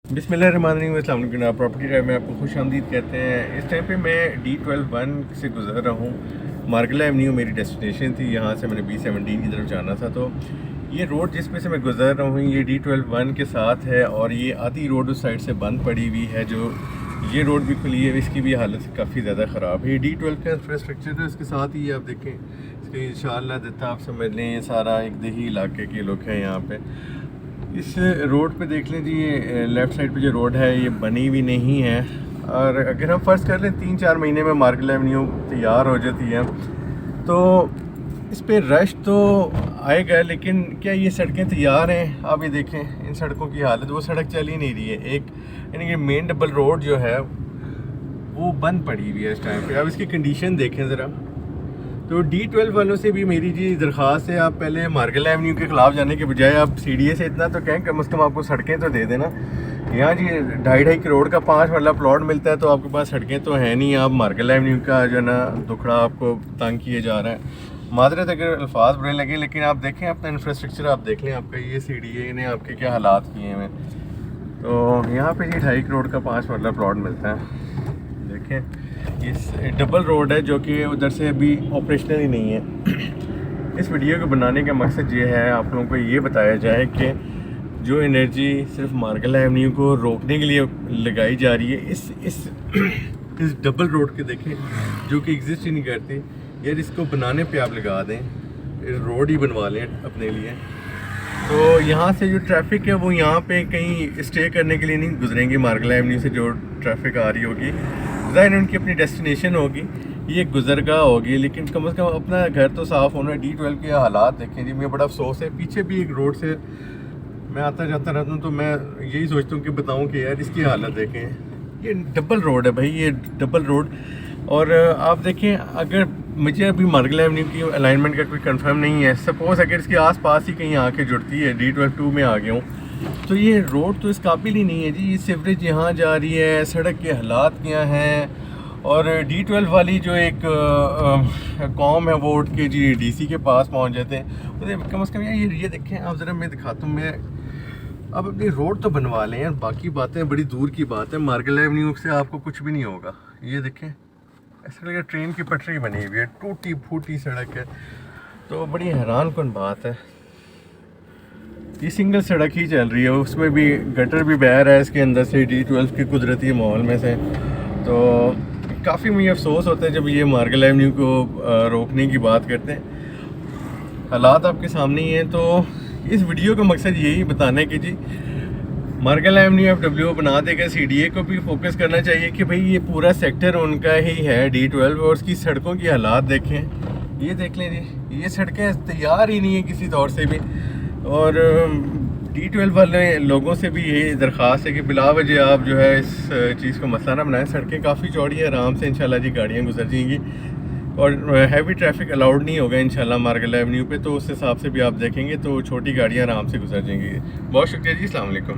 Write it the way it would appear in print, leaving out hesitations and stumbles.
बिस्मिल्लाहिर्रहमानिर्रहीम, अस्सलाम वालेकुम। प्रॉपर्टी टाइम में आपको खुश आमदीद कहते हैं। इस टाइम पे मैं D12 से गुजर रहा हूँ। मार्गला एवेन्यू मेरी डेस्टिनेशन थी, यहाँ से मैंने B17 की तरफ जाना था। तो ये रोड जिस पे से मैं गुजर रहा हूँ ये D12 के साथ है, और ये आधी रोड उस साइड से बंद पड़ी हुई है। जो ये रोड भी खुली है, इसकी भी हालत काफ़ी ज़्यादा ख़राब है। D12 का इंफ्रास्ट्रक्चर है, इसके साथ ही आप देखें, इसके इंशाअल्लाह देता आप समझ लें, ये सारा एक दही इलाके के लोग हैं यहाँ पे। इस रोड पे देख लें जी, ये लेफ़्ट साइड पे जो रोड है ये बनी हुई नहीं है। और अगर हम फ़र्ज़ कर लें 3-4 महीने में मार्गला एवेन्यू तैयार हो जाती है तो इस पे रश तो आएगा, लेकिन क्या ये सड़कें तैयार हैं? आप ये देखें इन सड़कों की हालत, वो सड़क चल ही नहीं रही है। एक यानी कि मेन डबल रोड जो है वो बंद पड़ी हुई है इस टाइम पे। अब इसकी कंडीशन देखें ज़रा। तो D12 वालों से भी मेरी जी दरख्वास्त है, आप पहले मार्गला एवेन्यू के ख़िलाफ़ जाने के बजाय आप CDA से इतना तो कहें, कम से कम आपको सड़कें तो दे देना। यहाँ जी 2.5 करोड़ का 5 वाला प्लॉट मिलता है, तो आपके पास सड़कें तो है नहीं। आप मार्गला एवेन्यू का जो है ना दुखड़ा आपको तंग किए जा रहा है। मादरत अगर अल्फाज बुरे लगे, लेकिन आप देखें अपना इंफ्रास्ट्रक्चर आप देख लें, आपका ये CDA ने आपके क्या हालात किए हैं। तो यहाँ पे जी 2.5 करोड़ का 5 वाला प्लॉट मिलता है। देखें इस डबल रोड है जो कि उधर से अभी ऑपरेशनल ही नहीं है। इस वीडियो को बनाने का मकसद ये है आप लोगों को ये बताया जाए कि जो एनर्जी सिर्फ मार्गला एवेन्यू को रोकने के लिए लगाई जा रही है, इस डबल रोड के देखें जो कि एग्जिस्ट ही नहीं करते यार, इसको बनाने पे आप लगा दें, रोड ही बनवा लें अपने लिए। तो यहाँ से जो ट्रैफिक है वो यहाँ पे कहीं स्टे करने के लिए नहीं गुजरेंगे। मार्गला एवेन्यू से जो ट्रैफिक आ रही होगी ज़ाहिर उनकी अपनी डेस्टिनेशन होगी, ये गुजरगाह होगी, लेकिन कम से कम अपना घर तो साफ़ होना है। D12 के हालात देखें जी, मुझे बड़ा अफसोस है। पीछे भी एक रोड से मैं आता जाता रहता हूँ, तो मैं यही सोचता हूँ कि बताऊँ कि यार इसकी हालत देखें। ये डबल रोड है भाई, ये डबल रोड। और आप देखें, अगर मुझे अभी मार्गला एवेन्यू की अलाइनमेंट का कोई कंफर्म नहीं है, सपोज़ अगर इसके आसपास ही कहीं आके जुड़ती है, D12 में आ गया हूँ, तो ये रोड तो इस काबिल ही नहीं है जी। ये सीवरेज यहाँ जा रही है, सड़क के हालात क्या हैं। और D12 वाली जो एक कौम है वो उठ के जी DC के पास पहुँच जाते हैं। तो कम से कम ये देखें आप ज़रा, मैं दिखाता हूँ। मैं अब अपनी रोड तो बनवा लें यार, बाकी बातें बड़ी दूर की बात है। मार्गला एवेन्यू से आपको कुछ भी नहीं होगा। ये देखें ऐसा लगे ट्रेन की पटरी बनी हुई है, टूटी फूटी सड़क है। तो बड़ी हैरान कौन बात है, ये सिंगल सड़क ही चल रही है, उसमें भी गटर भी बह रहा है इसके अंदर से D12 के कुदरती माहौल में से। तो काफ़ी मुझे अफसोस होता है जब ये मार्गला एवेन्यू को रोकने की बात करते हैं। हालात आपके सामने ही हैं। तो इस वीडियो का मकसद यही बताना है कि जी मार्गला एवेन्यू FWO बना देगा, CDA को भी फोकस करना चाहिए कि भाई ये पूरा सेक्टर उनका ही है D12, और उसकी सड़कों की हालात देखें। ये देख लें जी, ये सड़कें तैयार ही नहीं है किसी तौर से भी। और D12 वाले लोगों से भी यही दरख्वास्त है कि बिला वजह आप जो है इस चीज़ को मसला ना बनाएं। सड़कें काफ़ी चौड़ी है, आराम से इंशाल्लाह जी गाड़ियाँ गुजर जाएंगी, और हैवी ट्रैफिक अलाउड नहीं होगा इंशाल्लाह मार्गला एवेन्यू पे। तो उस हिसाब से भी आप देखेंगे तो छोटी गाड़ियाँ आराम से गुजर जाएंगी। बहुत शुक्रिया जी, अस्सलाम वालेकुम।